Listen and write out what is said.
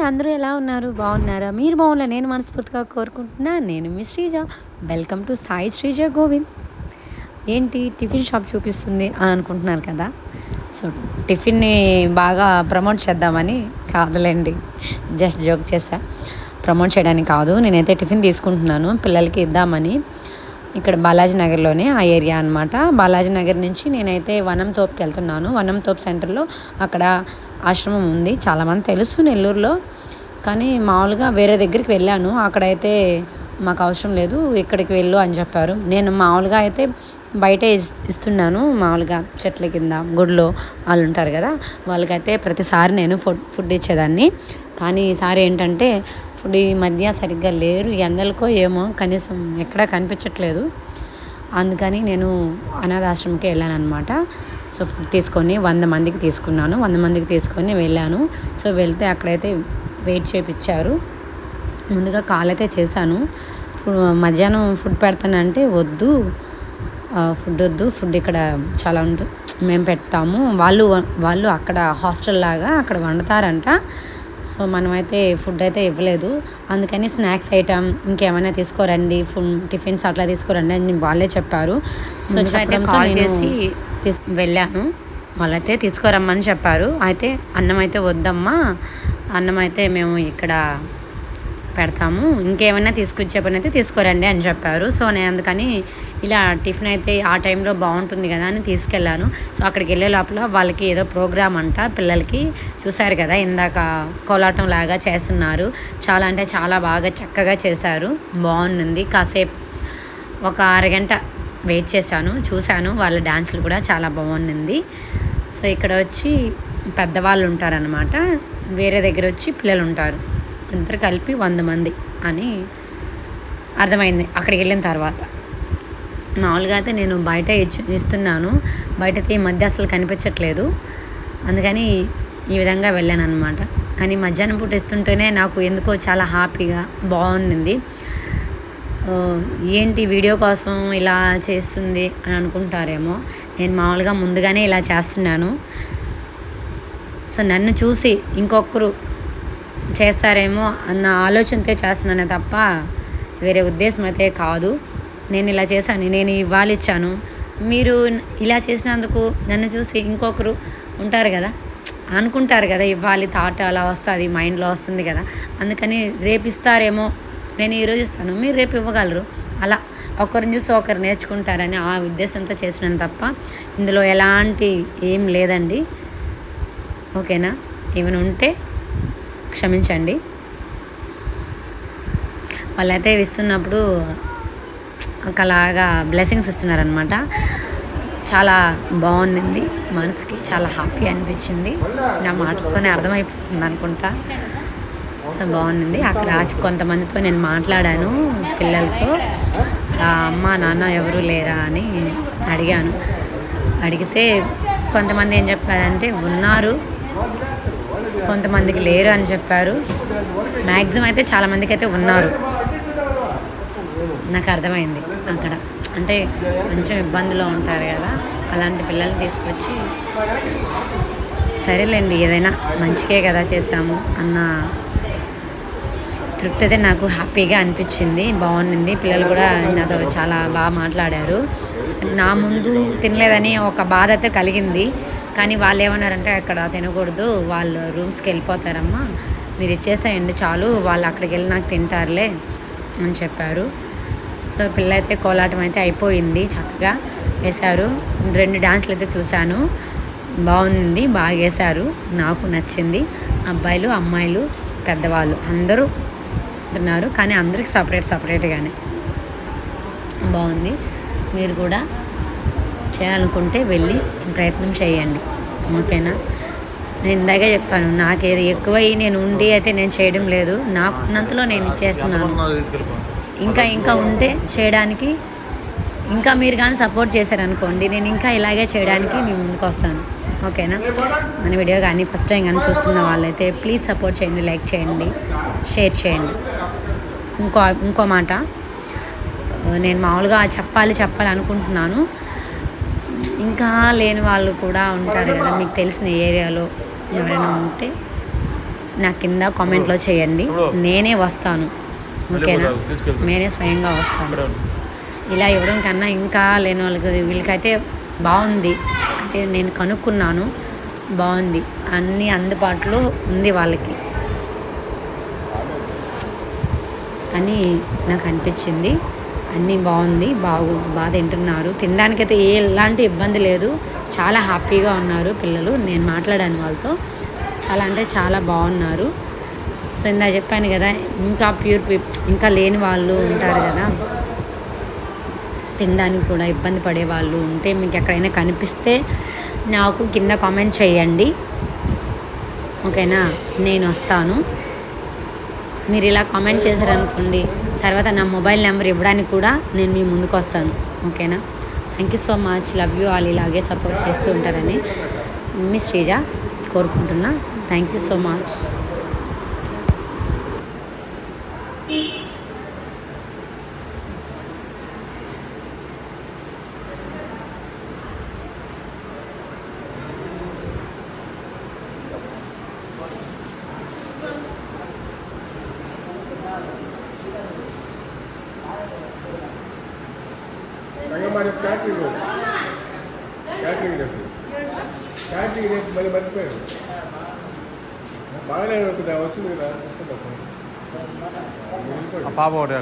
అందరూ ఎలా ఉన్నారు? బాగున్నారా? మీరు బాగున్నా నేను మనస్ఫూర్తిగా కోరుకుంటున్నా. నేను మీ శ్రీజ. Welcome to Sai Sreeja Govind. ఏంటి టిఫిన్ షాప్ చూపిస్తుంది అని అనుకుంటున్నారు కదా? సో టిఫిన్ని బాగా ప్రమోట్ చేద్దామని కాదులేండి, జస్ట్ జోక్ చేశా. ప్రమోట్ చేయడానికి కాదు, నేనైతే టిఫిన్ తీసుకుంటున్నాను పిల్లలకి ఇద్దామని. ఇక్కడ బాలాజీ నగర్లోనే ఆ ఏరియా అనమాట. బాలాజీ నగర్ నుంచి నేనైతే వనం తోపుకి వెళ్తున్నాను. వనం తోపు సెంటర్లో అక్కడ ఆశ్రమం ఉంది, చాలామంది తెలుసు నెల్లూరులో. కానీ మామూలుగా వేరే దగ్గరికి వెళ్ళాను, అక్కడైతే మాకు అవసరం లేదు, ఇక్కడికి వెళ్ళు అని చెప్పారు. నేను మామూలుగా అయితే బయటే ఇస్తున్నాను, మామూలుగా చెట్ల కింద గుడిలో వాళ్ళు ఉంటారు కదా, వాళ్ళకైతే ప్రతిసారి నేను ఫుడ్ ఇచ్చేదాన్ని. కానీ ఈసారి ఏంటంటే ఫుడ్ ఈ మధ్య సరిగ్గా లేరు, ఎండలకో ఏమో కనీసం ఎక్కడా కనిపించట్లేదు. అందుకని నేను అనాథాశ్రమంకి వెళ్ళాను అనమాట. సో ఫుడ్ తీసుకొని 100 మందికి తీసుకున్నాను. 100 మందికి తీసుకొని వెళ్ళాను. సో వెళ్తే అక్కడైతే వెయిట్ చేయించారు. ముందుగా కాల్ అయితే చేశాను. మధ్యాహ్నం ఫుడ్ పెడతానంటే వద్దు, ఫుడ్ వద్దు, ఫుడ్ ఇక్కడ చాలా మేము పెడతాము, వాళ్ళు అక్కడ హాస్టల్ లాగా అక్కడ వండుతారంట. సో మనమైతే ఫుడ్ అయితే ఇవ్వలేదు. అందుకని స్నాక్స్ ఐటమ్ ఇంకేమైనా తీసుకోరండి, టిఫిన్స్ అట్లా తీసుకోరండి అని వాళ్ళే చెప్పారు. సో అయితే కాల్ చేసి వెళ్ళాను. వాళ్ళైతే తీసుకురమ్మని చెప్పారు. అయితే అన్నం అయితే వద్దమ్మా, అన్నం అయితే మేము ఇక్కడ పెడతాము, ఇంకేమైనా తీసుకొచ్చే పని అయితే తీసుకోరండి అని చెప్పారు. సో నేను అందుకని ఇలా టిఫిన్ అయితే ఆ టైంలో బాగుంటుంది కదా అని తీసుకెళ్ళాను. సో అక్కడికి వెళ్ళే లోపల వాళ్ళకి ఏదో ప్రోగ్రామ్ అంట పిల్లలకి, చూశారు కదా ఇందాక కోలాటం లాగా చేస్తున్నారు. చాలా అంటే చాలా బాగా చక్కగా చేశారు, బాగుంది. కాసేపు ఒక అరగంట వెయిట్ చేశాను, చూశాను, వాళ్ళ డాన్సులు కూడా చాలా బాగుంది. సో ఇక్కడ వచ్చి పెద్దవాళ్ళు ఉంటారనమాట, వేరే దగ్గర వచ్చి పిల్లలు ఉంటారు, ఇద్దరు కలిపి 100 మంది అని అర్థమైంది అక్కడికి వెళ్ళిన తర్వాత. మామూలుగా అయితే నేను బయట ఇస్తున్నాను, బయటకి ఈ మధ్య అసలు కనిపించట్లేదు, అందుకని ఈ విధంగా వెళ్ళాను అనమాట. కానీ మధ్యాహ్నం పూట ఇస్తుంటేనే నాకు ఎందుకో చాలా హ్యాపీగా బాగుంది. ఏంటి వీడియో కోసం ఇలా చేస్తుంది అని అనుకుంటారేమో, నేను మామూలుగా ముందుగానే ఇలా చేస్తున్నాను. సో నన్ను చూసి ఇంకొకరు చేస్తారేమో అన్న ఆలోచనతో చేస్తున్నానే తప్ప వేరే ఉద్దేశం అయితే కాదు. నేను ఇలా చేశాను, నేను ఇవాళ ఇచ్చాను, మీరు ఇలా చేసినందుకు నన్ను చూసి ఇంకొకరు ఉంటారు కదా, అనుకుంటారు కదా, ఇవ్వాలి థాట్ అలా వస్తుంది, మైండ్లో వస్తుంది కదా, అందుకని రేపు ఇస్తారేమో, నేను ఈరోజు ఇస్తాను, మీరు రేపు ఇవ్వగలరు, అలా ఒకరిని చూసి ఒకరు నేర్చుకుంటారని ఆ ఉద్దేశంతో చేసినాను తప్ప ఇందులో ఎలాంటి ఏం లేదండి. ఓకేనా? ఏమైనా ఉంటే క్షమించండి. వాళ్ళైతే ఇస్తున్నప్పుడు ఒకలాగా బ్లెస్సింగ్స్ ఇస్తున్నారనమాట, చాలా బాగుంది, మనసుకి చాలా హ్యాపీ అనిపించింది. నా మాటలోనే అర్థమైపోతుంది అనుకుంటా. సో బాగుంది. అక్కడ కొంతమందితో నేను మాట్లాడాను, పిల్లలతో, అమ్మ నాన్న ఎవరు లేరా అని అడిగాను. అడిగితే కొంతమంది ఏం చెప్పారంటే ఉన్నారు, కొంతమందికి లేరు అని చెప్పారు. మ్యాక్సిమం అయితే చాలామందికి అయితే ఉన్నారు, నాకు అర్థమైంది. అక్కడ అంటే కొంచెం ఇబ్బందులో ఉంటారు కదా, అలాంటి పిల్లల్ని తీసుకొచ్చి సరేలేండి ఏదైనా మంచికే కదా చేశాము అన్న తృప్తి అయితే నాకు హ్యాపీగా అనిపించింది, బాగుంది. పిల్లలు కూడా నాతో చాలా బాగా మాట్లాడారు. నా ముందు తినలేదని ఒక బాధ అయితే కలిగింది, కానీ వాళ్ళు ఏమన్నారంటే అక్కడ తినకూడదు, వాళ్ళు రూమ్స్కి వెళ్ళిపోతారమ్మా, మీరు ఇచ్చేసేయండి చాలు, వాళ్ళు అక్కడికి వెళ్ళి నాకు తింటారులే అని చెప్పారు. సో పిల్లలైతే కోలాటం అయితే అయిపోయింది, చక్కగా వేశారు. 2 డాన్సులు అయితే చూశాను, బాగుంది, బాగా వేశారు, నాకు నచ్చింది. అబ్బాయిలు అమ్మాయిలు పెద్దవాళ్ళు అందరూ ఉన్నారు, కానీ అందరికి సపరేట్గానే బాగుంది. మీరు కూడా చేయాలనుకుంటే వెళ్ళి ప్రయత్నం చేయండి, ఓకేనా? నేను ఇందాకే చెప్పాను, నాకేది ఎక్కువై నేను ఉండి అయితే నేను చేయడం లేదు, నాకున్నంతలో నేను చేస్తున్నాను. ఇంకా ఉంటే చేయడానికి, ఇంకా మీరు కానీ సపోర్ట్ చేశారనుకోండి, నేను ఇంకా ఇలాగే చేయడానికి మీ ముందుకు వస్తాను, ఓకేనా? మన వీడియో కానీ ఫస్ట్ టైం కానీ చూస్తున్న వాళ్ళైతే ప్లీజ్ సపోర్ట్ చేయండి, లైక్ చేయండి, షేర్ చేయండి. ఇంకో మాట నేను మామూలుగా చెప్పాలి అనుకుంటున్నాను, ఇంకా లేని వాళ్ళు కూడా ఉంటారు కదా, మీకు తెలిసిన ఏరియాలో ఎవరైనా ఉంటే నా కింద కామెంట్లో చేయండి, నేనే వస్తాను. ఓకేనా, నేనే స్వయంగా వస్తాను. ఇలా ఇవ్వడం కన్నా ఇంకా లేని వాళ్ళకి వీళ్ళకైతే బాగుంది. అంటే నేను కనుక్కున్నాను, బాగుంది, అన్నీ అందుబాటులో ఉంది వాళ్ళకి అని నాకు అనిపించింది. అన్నీ బాగుంది, బాగా తింటున్నారు. తినడానికైతే ఎలాంటి ఇబ్బంది లేదు, చాలా హ్యాపీగా ఉన్నారు పిల్లలు. నేను మాట్లాడాను వాళ్ళతో, చాలా అంటే చాలా బాగున్నారు. సో ఇందా చెప్పాను కదా, ఇంకా ఇంకా లేని వాళ్ళు ఉంటారు కదా, తినడానికి కూడా ఇబ్బంది పడే వాళ్ళు ఉంటే మీకు ఎక్కడైనా కనిపిస్తే నాకు కింద కామెంట్ చేయండి. ఓకేనా, నేను వస్తాను. మీరు ఇలా కామెంట్ చేశారనుకోండి, తర్వాత నా మొబైల్ నెంబర్ ఇవ్వడానికి కూడా నేను మీ ముందుకు వస్తాను. ఓకేనా, thank you so much, love you all. ఇలాగే సపోర్ట్ చేస్తూ ఉంటారని మీ శ్రీజ కోరుకుంటున్నా. Thank you so much. Catering రేపు మళ్ళీ మర్చిపోయాను. బాగానే వచ్చింది కదా. పాప ఒకటి